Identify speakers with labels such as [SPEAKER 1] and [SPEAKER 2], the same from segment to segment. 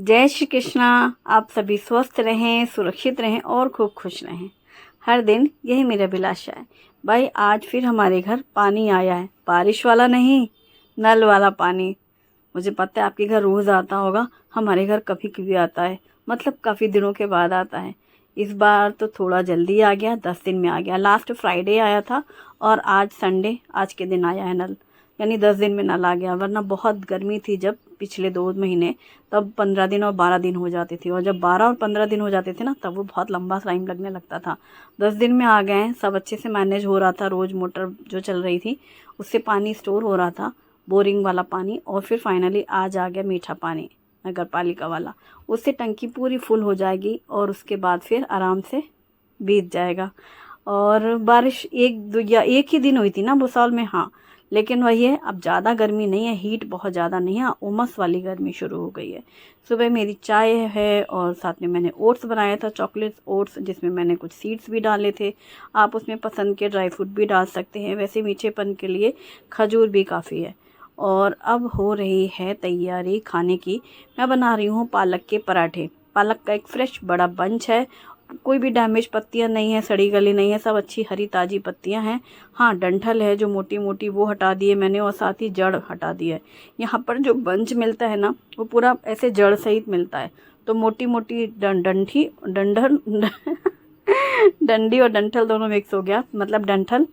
[SPEAKER 1] जय श्री कृष्णा। आप सभी स्वस्थ रहें, सुरक्षित रहें और खूब खुश रहें। हर दिन यही मेरा अभिलाषा है। भाई आज फिर हमारे घर पानी आया है, बारिश वाला नहीं, नल वाला पानी। मुझे पता है आपके घर रोज़ आता होगा, हमारे घर कभी कभी आता है, मतलब काफ़ी दिनों के बाद आता है। इस बार तो थोड़ा जल्दी आ गया, 10 दिन में आ गया। लास्ट फ्राइडे आया था और आज संडे, आज के दिन आया है नल, यानी 10 दिन में नल आ गया। वरना बहुत गर्मी थी जब पिछले 2 महीने, तब 15 दिन और 12 दिन हो जाते थे, और जब 12 और 15 दिन हो जाते थे ना, तब वो बहुत लंबा टाइम लगने लगता था। 10 दिन में आ गए हैं, सब अच्छे से मैनेज हो रहा था। रोज़ मोटर जो चल रही थी उससे पानी स्टोर हो रहा था, बोरिंग वाला पानी। और फिर फाइनली आज आ गया मीठा पानी नगर पालिका वाला। उससे टंकी पूरी फुल हो जाएगी और उसके बाद फिर आराम से बीत जाएगा। और बारिश एक दो या एक ही दिन हुई थी ना भूसावल में, हाँ, लेकिन वही है, अब ज़्यादा गर्मी नहीं है, हीट बहुत ज़्यादा नहीं है, उमस वाली गर्मी शुरू हो गई है। सुबह मेरी चाय है और साथ में मैंने ओट्स बनाया था, चॉकलेट ओट्स, जिसमें मैंने कुछ सीड्स भी डाले थे। आप उसमें पसंद के ड्राई फ्रूट भी डाल सकते हैं, वैसे मीठेपन के लिए खजूर भी काफ़ी है। और अब हो रही है तैयारी खाने की। मैं बना रही हूँ पालक के पराठे। पालक का एक फ्रेश बड़ा बंच है, कोई भी डैमेज पत्तियां नहीं है, सड़ी गली नहीं है, सब अच्छी हरी ताज़ी पत्तियां हैं। हाँ, डंठल है जो मोटी मोटी, वो हटा दिए मैंने, और साथ ही जड़ हटा दी है। यहाँ पर जो बंच मिलता है ना, वो पूरा ऐसे जड़ सहित मिलता है। तो मोटी मोटी डंठी डंडल डंडी और डंठल दोनों मिक्स हो गया, मतलब डंठल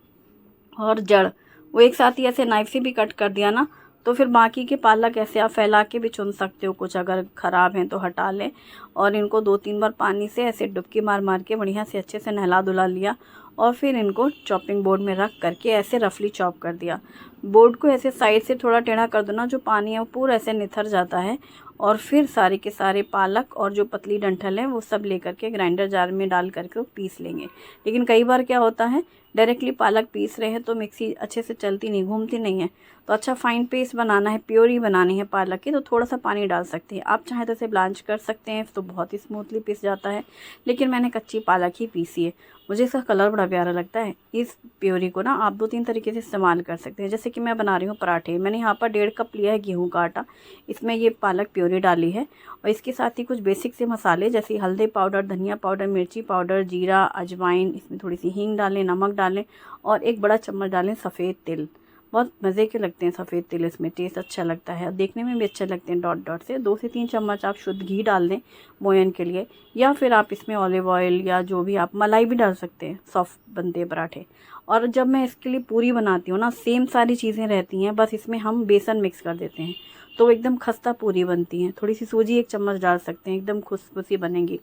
[SPEAKER 1] और जड़, वो एक साथ ही ऐसे नाइफ से भी कट कर दिया ना, तो फिर बाकी के पालक ऐसे आप फैला के भी चुन सकते हो। कुछ अगर ख़राब हैं तो हटा लें। और इनको 2-3 बार पानी से ऐसे डुबकी मार मार के बढ़िया से अच्छे से नहला धुला लिया। और फिर इनको चॉपिंग बोर्ड में रख करके ऐसे रफली चॉप कर दिया। बोर्ड को ऐसे साइड से थोड़ा टेढ़ा कर दो ना, जो पानी है वो पूरा ऐसे निथर जाता है। और फिर सारे के सारे पालक और जो पतली डंठल है वो सब लेकर के ग्राइंडर जार में डाल करके वो पीस लेंगे। लेकिन कई बार क्या होता है, डायरेक्टली पालक पीस रहे हैं तो मिक्सी अच्छे से चलती नहीं, घूमती नहीं है। तो अच्छा फाइन पेस्ट बनाना है, प्योरी बनानी है पालक की, तो थोड़ा सा पानी डाल सकते हैं। आप चाहें तो इसे ब्लांच कर सकते हैं, तो बहुत ही स्मूथली पीस जाता है। लेकिन मैंने कच्ची पालक ही पीसी है, मुझे इसका कलर बड़ा प्यारा लगता है। इस प्योरी को ना आप 2-3 तरीके से इस्तेमाल कर सकते हैं। जैसे कि मैं बना रही हूँ पराठे, मैंने यहाँ पर 1.5 कप लिया है गेहूँ का आटा, इसमें ये पालक प्योरी डाली है। और इसके साथ ही कुछ बेसिक से मसाले, जैसे हल्दी पाउडर, धनिया पाउडर, मिर्ची पाउडर, जीरा, अजवाइन, इसमें थोड़ी सी हींग डालें, नमक डालें, और 1 बड़ा चम्मच डालें सफ़ेद तिल। बहुत मज़े के लगते हैं सफ़ेद तिल, इसमें टेस्ट अच्छा लगता है और देखने में भी अच्छे लगते हैं डॉट डॉट से। 2 से 3 चम्मच आप शुद्ध घी डाल दें मोयन के लिए, या फिर आप इसमें ऑलिव ऑयल या जो भी, आप मलाई भी डाल सकते हैं, सॉफ्ट बनते हैं पराठे। और जब मैं इसके लिए पूरी बनाती हूँ ना, सेम सारी चीज़ें रहती हैं, बस इसमें हम बेसन मिक्स कर देते हैं, तो वो एकदम खस्ता पूरी बनती है। थोड़ी सी सूजी 1 चम्मच डाल सकते हैं, एकदम खुशबुशी बनेंगी।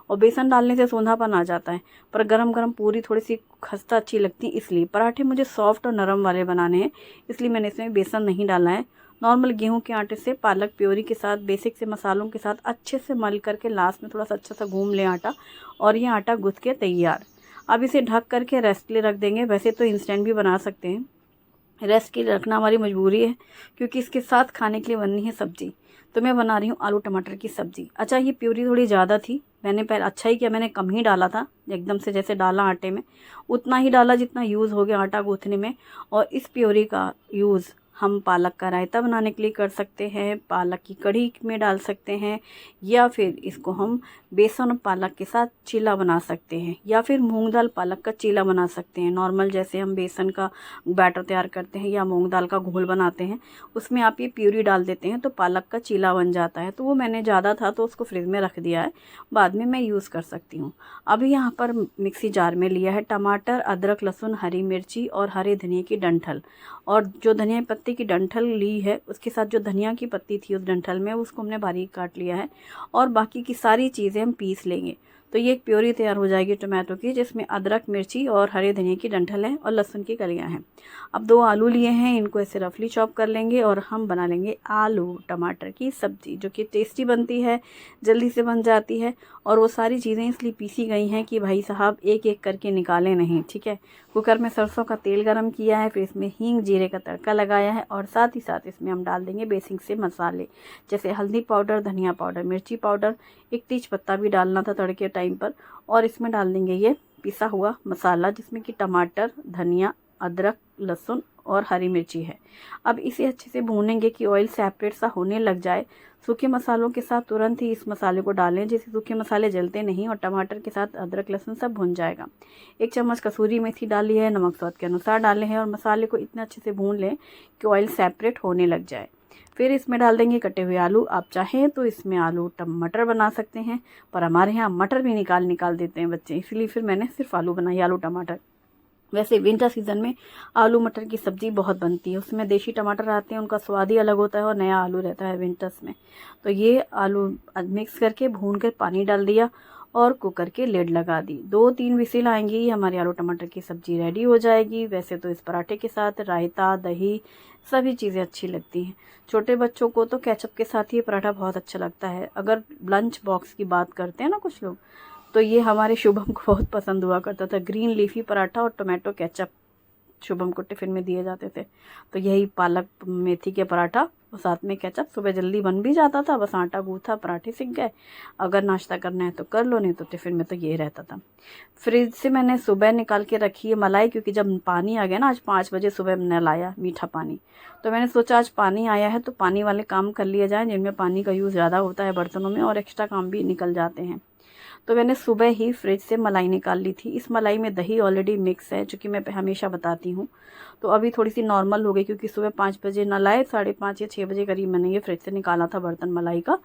[SPEAKER 1] और बेसन डालने से सोंधापन आ जाता है, पर गरम गरम पूरी थोड़ी सी खस्ता अच्छी लगती है। इसलिए पराठे मुझे सॉफ्ट और नरम वाले बनाने हैं, इसलिए मैंने इसमें बेसन नहीं डाला है। नॉर्मल गेहूं के आटे से पालक प्योरी के साथ बेसिक से मसालों के साथ अच्छे से मल करके लास्ट में थोड़ा सा अच्छा सा घूम लें आटा, और ये आटा गूँथ के तैयार। अब इसे ढक करके रेस्ट के लिए रख देंगे। वैसे तो इंस्टेंट भी बना सकते हैं, रेस्ट के लिए रखना हमारी मजबूरी है, क्योंकि इसके साथ खाने के लिए बननी है सब्जी। तो मैं बना रही हूँ आलू टमाटर की सब्जी। अच्छा, ये प्यूरी थोड़ी ज़्यादा थी, मैंने पहले अच्छा ही किया, मैंने कम ही डाला था। एकदम से जैसे डाला आटे में, उतना ही डाला जितना यूज़ हो गया आटा गूँथने में। और इस प्योरी का यूज़ हम पालक का रायता बनाने के लिए कर सकते हैं, पालक की कढ़ी में डाल सकते हैं, या फिर इसको हम बेसन और पालक के साथ चीला बना सकते हैं, या फिर मूंग दाल पालक का चीला बना सकते हैं। नॉर्मल जैसे हम बेसन का बैटर तैयार करते हैं या मूंग दाल का घोल बनाते हैं, उसमें आप ये प्यूरी डाल देते हैं तो पालक का चीला बन जाता है। तो वो मैंने ज़्यादा था तो उसको फ्रिज में रख दिया है, बाद में मैं यूज़ कर सकती हूँ। अभी यहाँ पर मिक्सी जार में लिया है टमाटर, अदरक, लहसुन, हरी मिर्ची और हरे धनिया की डंठल। और जो धनिया पत्ती की डंठल ली है, उसके साथ जो धनिया की पत्ती थी उस डंठल में, उसको हमने बारीक काट लिया है। और बाकी की सारी चीज़ें हम पीस लेंगे, तो ये एक प्योरी तैयार हो जाएगी टमाटो की, जिसमें अदरक, मिर्ची और हरे धनिया की डंठल है और लहसुन की कलियां हैं। अब 2 आलू लिए हैं, इनको ऐसे रफली चॉप कर लेंगे और हम बना लेंगे आलू टमाटर की सब्ज़ी, जो कि टेस्टी बनती है, जल्दी से बन जाती है। और वो सारी चीज़ें इसलिए पीसी गई हैं कि भाई साहब एक एक करके निकालें नहीं, ठीक है। कुकर में सरसों का तेल गरम किया है, फिर इसमें हींग जीरे का तड़का लगाया है, और साथ ही साथ इसमें हम डाल देंगे बेसिक से मसाले, जैसे हल्दी पाउडर, धनिया पाउडर, मिर्ची पाउडर, 1 तेज पत्ता भी डालना था तड़के टाइम पर। और इसमें डाल देंगे ये पिसा हुआ मसाला, जिसमें कि टमाटर, धनिया, अदरक, लहसुन और हरी मिर्ची है। अब इसे अच्छे से भूनेंगे कि ऑयल सेपरेट सा होने लग जाए। सूखे मसालों के साथ तुरंत ही इस मसाले को डालें, जिससे सूखे मसाले जलते नहीं और टमाटर के साथ अदरक लहसुन सब भुन जाएगा। 1 चम्मच कसूरी मेथी डाली है, नमक स्वाद के अनुसार डाले हैं और मसाले को इतना अच्छे से भून लें कि ऑयल सेपरेट होने लग जाए। फिर इसमें डाल देंगे कटे हुए आलू। आप चाहें तो इसमें आलू टमाटर बना सकते हैं, पर हमारे यहाँ मटर भी निकाल देते हैं बच्चे, इसलिए फिर मैंने सिर्फ आलू बनाई, आलू टमाटर। वैसे विंटर सीज़न में आलू मटर की सब्ज़ी बहुत बनती है, उसमें देशी टमाटर आते हैं, उनका स्वाद ही अलग होता है और नया आलू रहता है विंटर्स में। तो ये आलू मिक्स करके भून कर पानी डाल दिया और कुकर के लिड लगा दी। 2-3 विसिल आएंगी, हमारी आलू टमाटर की सब्ज़ी रेडी हो जाएगी। वैसे तो इस पराठे के साथ रायता, दही सभी चीज़ें अच्छी लगती हैं। छोटे बच्चों को तो केचप के साथ ही पराठा बहुत अच्छा लगता है। अगर लंच बॉक्स की बात करते हैं ना कुछ लोग, तो ये हमारे शुभम को बहुत पसंद हुआ करता था। ग्रीन लीफी पराठा और टोमेटो केचप शुभम को टिफ़िन में दिए जाते थे। तो यही पालक मेथी के पराठा और साथ में केचप, सुबह जल्दी बन भी जाता था, बस आटा गूँथा पराठे सीख गए। अगर नाश्ता करना है तो कर लो, नहीं तो टिफ़िन में तो ये रहता था। फ्रिज से मैंने सुबह निकाल के रखी है मलाई, क्योंकि जब पानी आ गया ना, आज 5 बजे सुबह मैंने लाया मीठा पानी, तो मैंने सोचा आज पानी आया है तो पानी वाले काम कर लिए जाएँ, जिनमें पानी का यूज़ ज़्यादा होता है बर्तनों में और एक्स्ट्रा काम भी निकल जाते हैं। तो मैंने सुबह ही फ्रिज से मलाई निकाल ली थी। इस मलाई में दही ऑलरेडी मिक्स है, जो कि मैं हमेशा बताती हूँ। तो अभी थोड़ी सी नॉर्मल हो गई, क्योंकि सुबह 5 बजे ना लाए, 5:30 या 6 बजे करीब मैंने ये फ्रिज से निकाला था बर्तन मलाई का।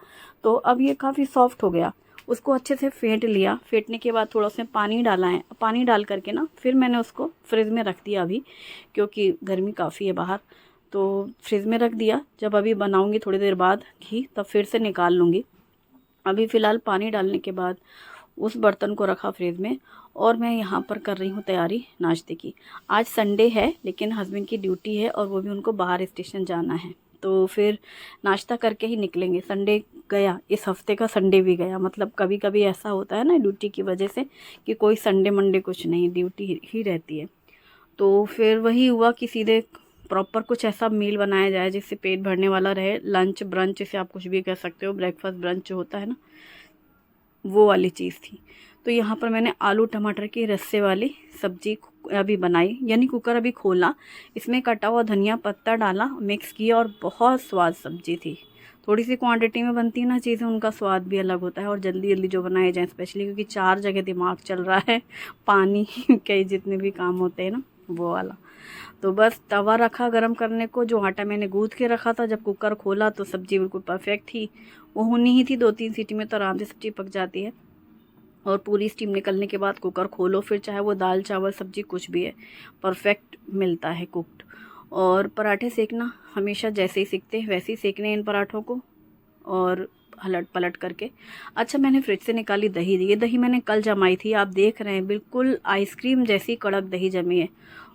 [SPEAKER 1] तो अब ये काफ़ी सॉफ्ट हो गया। उसको अच्छे से फेंट लिया। फेंटने के बाद थोड़ा उसमें पानी डाला है। पानी डाल करके ना फिर मैंने उसको फ्रिज में रख दिया अभी, क्योंकि गर्मी काफ़ी है बाहर, तो फ्रिज में रख दिया। जब अभी बनाऊँगी थोड़ी देर बाद घी, तब फिर से निकाल लूँगी। अभी फ़िलहाल पानी डालने के बाद उस बर्तन को रखा फ्रिज में और मैं यहाँ पर कर रही हूँ तैयारी नाश्ते की। आज संडे है, लेकिन हस्बैंड की ड्यूटी है और वो भी उनको बाहर स्टेशन जाना है, तो फिर नाश्ता करके ही निकलेंगे। संडे गया, इस हफ्ते का संडे भी गया। मतलब कभी कभी ऐसा होता है ना ड्यूटी की वजह से कि कोई संडे मंडे कुछ नहीं, ड्यूटी ही रहती है। तो फिर वही हुआ कि सीधे प्रॉपर कुछ ऐसा मील बनाया जाए जिससे पेट भरने वाला रहे। लंच ब्रंच इसे आप कुछ भी कह सकते हो, ब्रेकफास्ट ब्रंच जो होता है ना, वो वाली चीज़ थी। तो यहाँ पर मैंने आलू टमाटर की रस्से वाली सब्जी अभी बनाई, यानी कुकर अभी खोला, इसमें कटा हुआ धनिया पत्ता डाला, मिक्स किया और बहुत स्वाद सब्जी थी। थोड़ी सी क्वांटिटी में बनती है ना चीज़ें, उनका स्वाद भी अलग होता है और जल्दी जल्दी जो बनाए जाएँ, स्पेशली क्योंकि 4 जगह दिमाग चल रहा है, पानी के जितने भी काम होते हैं ना, वो वाला। तो बस तवा रखा गरम करने को, जो आटा मैंने गूँथ के रखा था। जब कुकर खोला तो सब्ज़ी बिल्कुल परफेक्ट थी, वो होनी ही थी। 2-3 सीटी में तो आराम से सब्ज़ी पक जाती है। और पूरी स्टीम निकलने के बाद कुकर खोलो, फिर चाहे वो दाल चावल सब्ज़ी कुछ भी है, परफेक्ट मिलता है कुक्ड। और पराठे सेकना हमेशा जैसे ही सेकते हैं वैसे ही सेकने इन पराठों को, और हलट पलट करके। अच्छा, मैंने फ्रिज से निकाली दही। ये दही मैंने कल जमाई थी, आप देख रहे हैं बिल्कुल आइसक्रीम जैसी कड़क दही जमी है।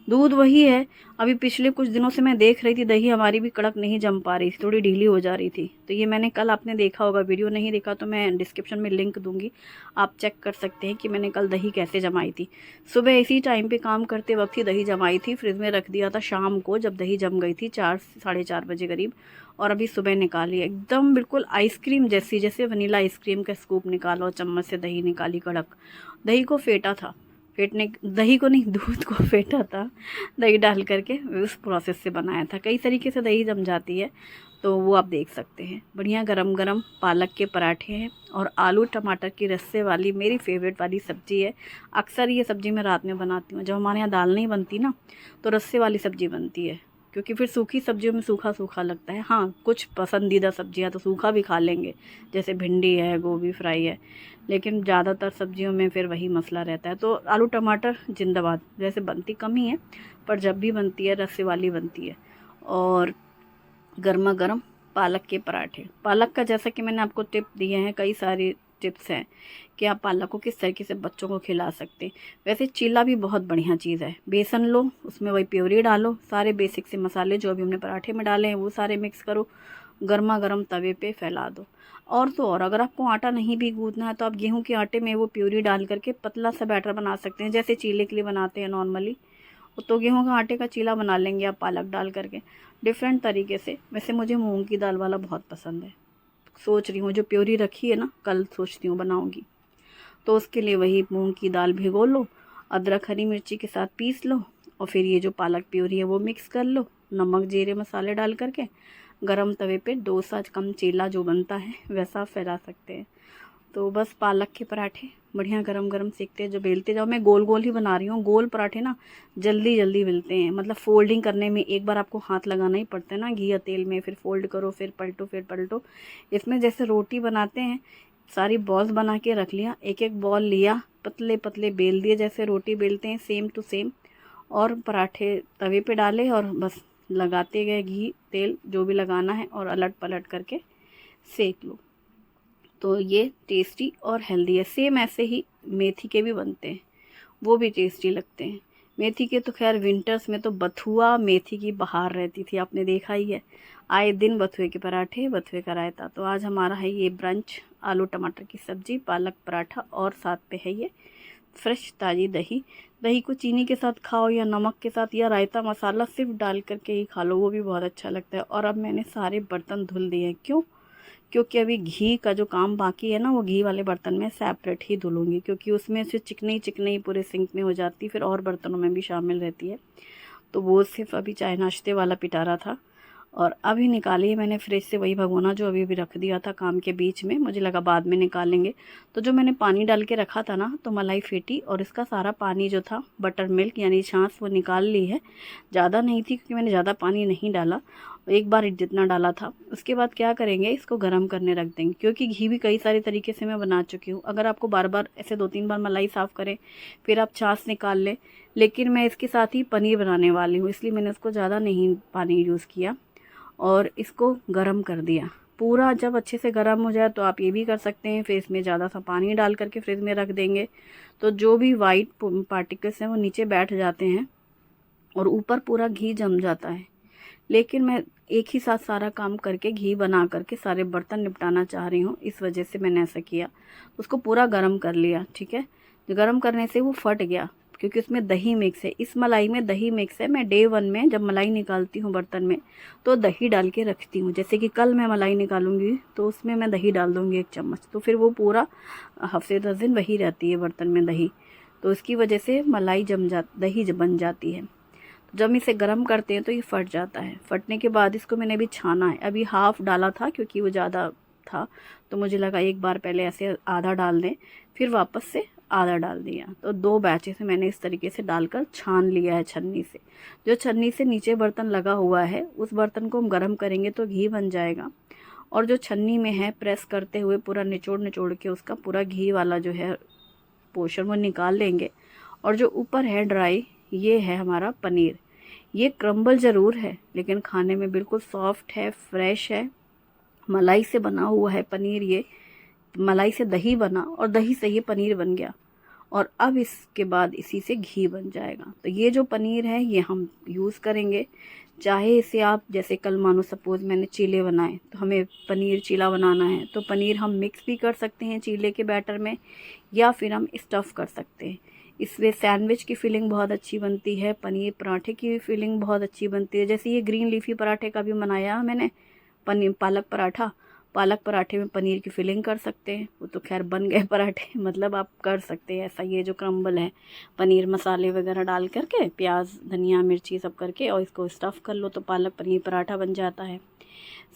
[SPEAKER 1] दूध वही है। अभी पिछले कुछ दिनों से मैं देख रही थी दही हमारी भी कड़क नहीं जम पा रही थी, थोड़ी ढीली हो जा रही थी। तो ये मैंने कल, आपने देखा होगा, वीडियो नहीं देखा तो मैं डिस्क्रिप्शन में लिंक दूंगी, आप चेक कर सकते हैं कि मैंने कल दही कैसे जमाई थी। सुबह इसी टाइम पे काम करते वक्त ही दही जमाई थी, फ्रिज में रख दिया था शाम को जब दही जम गई थी 4-4:30 बजे करीब। और अभी सुबह निकाली, एकदम बिल्कुल आइसक्रीम जैसी, जैसे वनीला आइसक्रीम का स्कूप निकालो, चम्मच से दही निकाली कड़क। दही को फेंटा था, दही को नहीं, दूध को फेंटा था, दही डाल करके उस प्रोसेस से बनाया था। कई तरीके से दही जम जाती है, तो वो आप देख सकते हैं। बढ़िया गरम गरम पालक के पराठे हैं और आलू टमाटर की रस्से वाली मेरी फेवरेट वाली सब्ज़ी है। अक्सर ये सब्ज़ी मैं रात में बनाती हूँ, जब हमारे यहाँ दाल नहीं बनती ना, तो रस्से वाली सब्ज़ी बनती है, क्योंकि फिर सूखी सब्जियों में सूखा सूखा लगता है। हाँ, कुछ पसंदीदा सब्जियां तो सूखा भी खा लेंगे, जैसे भिंडी है, गोभी फ्राई है, लेकिन ज़्यादातर सब्जियों में फिर वही मसला रहता है। तो आलू टमाटर जिंदाबाद, वैसे बनती कम ही है, पर जब भी बनती है रस्से वाली बनती है। और गर्मा गर्म पालक के पराठे। पालक का जैसा कि मैंने आपको टिप दिए हैं, कई सारी टिप्स हैं कि आप पालक को किस तरीके से बच्चों को खिला सकते हैं। वैसे चीला भी बहुत बढ़िया चीज़ है। बेसन लो, उसमें वही प्योरी डालो, सारे बेसिक से मसाले जो अभी हमने पराठे में डाले हैं वो सारे मिक्स करो, गर्मा गर्म तवे पे फैला दो। और तो और, अगर आपको आटा नहीं भी गूँथना है तो आप गेहूं के आटे में वो प्योरी डाल करके पतला सा बैटर बना सकते हैं, जैसे चीले के लिए बनाते हैं नॉर्मली। तो गेहूं का आटे का चीला बना लेंगे आप पालक डाल करके, डिफरेंट तरीके से। वैसे मुझे मूंग की दाल वाला बहुत पसंद है, सोच रही हूँ जो प्योरी रखी है ना, कल सोचती हूँ बनाऊँगी। तो उसके लिए वही मूंग की दाल भिगो लो, अदरक हरी मिर्ची के साथ पीस लो और फिर ये जो पालक प्यूरी है वो मिक्स कर लो, नमक जीरे मसाले डाल करके गरम तवे पे डोसा कम चीला जो बनता है वैसा आप फैला सकते हैं। तो बस पालक के पराठे बढ़िया गरम गरम सेकते जो बेलते जाओ। मैं गोल गोल ही बना रही हूँ। गोल पराठे ना जल्दी जल्दी मिलते हैं, मतलब फोल्डिंग करने में एक बार आपको हाथ लगाना ही पड़ता है ना घी या तेल में, फिर फोल्ड करो, फिर पलटो। इसमें जैसे रोटी बनाते हैं सारी बॉल्स बना के रख लिया, एक एक बॉल लिया, पतले पतले बेल दिए जैसे रोटी बेलते हैं सेम टू सेम, और पराठे तवे पे डाले और बस लगाते गए घी तेल जो भी लगाना है और अलट पलट करके सेक लो। तो ये टेस्टी और हेल्दी है। सेम ऐसे ही मेथी के भी बनते हैं, वो भी टेस्टी लगते हैं। मेथी के तो खैर विंटर्स में तो बथुआ मेथी की बहार रहती थी, आपने देखा ही है, आए दिन बथुए के पराठे बथुए का रायता। तो आज हमारा है ये ब्रंच, आलू टमाटर की सब्जी, पालक पराठा और साथ पे है ये फ्रेश ताज़ी दही। दही को चीनी के साथ खाओ या नमक के साथ, या रायता मसाला सिर्फ डाल करके ही खा लो, वो भी बहुत अच्छा लगता है। और अब मैंने सारे बर्तन धुल दिए हैं, क्यों? क्योंकि अभी घी का जो काम बाकी है ना वो घी वाले बर्तन में सेपरेट ही धुलूँगी, क्योंकि उसमें से चिकनी पूरे सिंक में हो जाती, फिर और बर्तनों में भी शामिल रहती है। तो वो सिर्फ अभी चाय नाश्ते वाला पिटारा था और अभी निकाली मैंने फ्रिज से वही भगोना जो अभी रख दिया था काम के बीच में, मुझे लगा बाद में निकालेंगे। तो जो मैंने पानी डाल के रखा था ना, तो मलाई फेटी और इसका सारा पानी जो था बटर मिल्क यानी छाछ वो निकाल ली है। ज़्यादा नहीं थी क्योंकि मैंने ज़्यादा पानी नहीं डाला, एक बार जितना डाला था। उसके बाद क्या करेंगे, इसको गर्म करने रख देंगे, क्योंकि घी भी कई सारे तरीके से मैं बना चुकी हूँ। अगर आपको बार बार ऐसे 2-3 बार मलाई साफ़ करें फिर आप छाछ निकाल लें, लेकिन मैं इसके साथ ही पनीर बनाने वाली हूँ, इसलिए मैंने उसको ज़्यादा नहीं पानी यूज़ किया और इसको गरम कर दिया पूरा। जब अच्छे से गरम हो जाए तो आप ये भी कर सकते हैं, फिर इसमें ज़्यादा सा पानी डाल करके फ्रिज में रख देंगे, तो जो भी वाइट पार्टिकल्स हैं वो नीचे बैठ जाते हैं और ऊपर पूरा घी जम जाता है। लेकिन मैं एक ही साथ सारा काम करके घी बना करके सारे बर्तन निपटाना चाह रही हूँ, इस वजह से मैंने ऐसा किया। उसको पूरा गर्म कर लिया, ठीक है। गर्म करने से वो फट गया क्योंकि उसमें दही मिक्स है, इस मलाई में दही मिक्स है। मैं डे 1 में जब मलाई निकालती हूँ बर्तन में तो दही डाल के रखती हूँ, जैसे कि कल मैं मलाई निकालूंगी तो उसमें मैं दही डाल दूँगी 1 चम्मच, तो फिर वो पूरा हफ्ते 10 दिन वही रहती है बर्तन में दही, तो इसकी वजह से मलाई दही बन जाती है। जब इसे गर्म करते हैं तो ये फट जाता है। फटने के बाद इसको मैंने अभी छाना है, अभी हाफ़ डाला था क्योंकि वो ज़्यादा था, तो मुझे लगा एक बार पहले ऐसे आधा डाल दें, फिर वापस से आधा डाल दिया। तो 2 बैचे से मैंने इस तरीके से डालकर छान लिया है छन्नी से। जो छन्नी से नीचे बर्तन लगा हुआ है उस बर्तन को हम गर्म करेंगे तो घी बन जाएगा, और जो छन्नी में है प्रेस करते हुए पूरा निचोड़ के उसका पूरा घी वाला जो है पोर्शन वो निकाल लेंगे। और जो ऊपर है ड्राई, ये है हमारा पनीर। ये क्रम्बल ज़रूर है लेकिन खाने में बिल्कुल सॉफ्ट है, फ्रेश है, मलाई से बना हुआ है पनीर। ये मलाई से दही बना और दही से ये पनीर बन गया, और अब इसके बाद इसी से घी बन जाएगा। तो ये जो पनीर है ये हम यूज़ करेंगे, चाहे इसे आप जैसे कल मानो सपोज़ मैंने चीले बनाए तो हमें पनीर चीला बनाना है तो पनीर हम मिक्स भी कर सकते हैं चीले के बैटर में, या फिर हम स्टफ़ कर सकते हैं। इसमें सैंडविच की फीलिंग बहुत अच्छी बनती है, पनीर पराठे की फीलिंग बहुत अच्छी बनती है। जैसे ये ग्रीन लीफी पराठे का भी बनाया मैंने, पनीर पालक पराठा, पालक पराठे में पनीर की फिलिंग कर सकते हैं, वो तो खैर बन गए पराठे, मतलब आप कर सकते हैं ऐसा। ये जो क्रम्बल है पनीर मसाले वगैरह डाल करके प्याज धनिया मिर्ची सब करके और इसको स्टफ़ कर लो तो पालक पनीर पराठा बन जाता है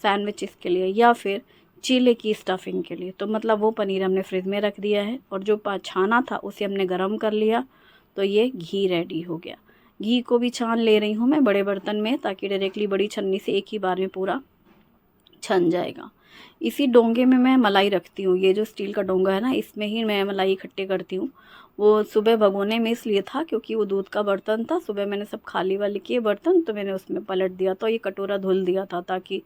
[SPEAKER 1] सैंडविच इसके लिए, या फिर चीले की स्टफिंग के लिए। तो मतलब वो पनीर हमने फ्रिज में रख दिया है और जो छाना था उसे हमने गर्म कर लिया, तो ये घी रेडी हो गया। घी को भी छान ले रही हूँ मैं बड़े बर्तन में, ताकि डायरेक्टली बड़ी छन्नी से एक ही बार में पूरा छन जाएगा। इसी डोंगे में मैं मलाई रखती हूँ, ये जो स्टील का डोंगा है ना इसमें ही मैं मलाई इकट्ठे करती हूँ। वो सुबह भगोने में इसलिए था क्योंकि वो दूध का बर्तन था, सुबह मैंने सब खाली वाले किए बर्तन तो मैंने उसमें पलट दिया, तो ये कटोरा धुल दिया था ताकि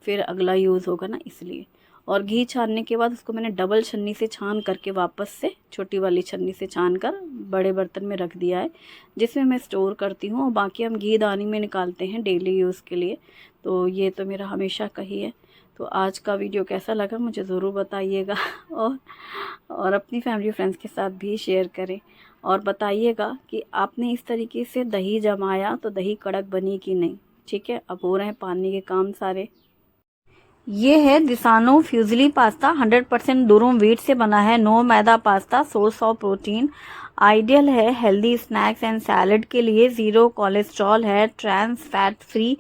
[SPEAKER 1] फिर अगला यूज़ होगा ना इसलिए। और घी छानने के बाद उसको मैंने डबल छन्नी से छान करके वापस से छोटी वाली छन्नी से छान कर बड़े बर्तन में रख दिया है, जिसमें मैं स्टोर करती हूँ। और बाकी हम घी दानी में निकालते हैं डेली यूज़ के लिए, तो ये तो मेरा हमेशा का ही है। तो आज का वीडियो कैसा लगा मुझे ज़रूर बताइएगा और अपनी फैमिली फ्रेंड्स के साथ भी शेयर करें, और बताइएगा कि आपने इस तरीके से दही जमाया तो दही कड़क बनी कि नहीं। ठीक है, अब हो रहे हैं पानी के काम सारे। ये है दिसानो फ्यूजली पास्ता, 100% दुरुम व्हीट से बना है, no maida pasta, source of protein, ideal है हेल्दी स्नैक्स एंड सैलड के लिए, ज़ीरो कोलेस्ट्रॉल है, ट्रांस फैट फ्री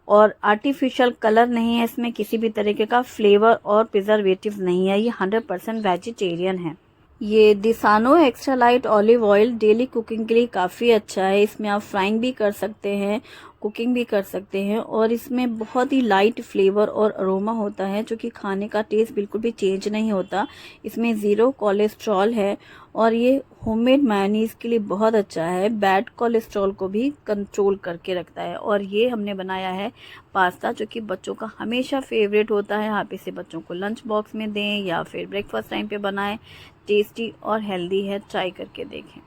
[SPEAKER 1] और आर्टिफिशियल कलर नहीं है इसमें, किसी भी तरीके का फ्लेवर और प्रिजर्वेटिव नहीं है, ये 100% वेजिटेरियन है। ये Disano extra light olive oil daily cooking के लिए काफ़ी अच्छा है। इसमें आप फ्राइंग भी कर सकते हैं, कुकिंग भी कर सकते हैं और इसमें बहुत ही लाइट फ्लेवर और अरोमा होता है जो कि खाने का टेस्ट बिल्कुल भी चेंज नहीं होता। इसमें ज़ीरो कोलेस्ट्रॉल है और ये होममेड मेयोनीज़ के लिए बहुत अच्छा है, बैड कोलेस्ट्रॉल को भी कंट्रोल करके रखता है। और ये हमने बनाया है पास्ता जो कि बच्चों का हमेशा फेवरेट होता है। आप इसे बच्चों को लंच बॉक्स में दें या फिर ब्रेकफास्ट टाइम पे बनाएं। टेस्टी और हेल्दी है, ट्राई करके देखें।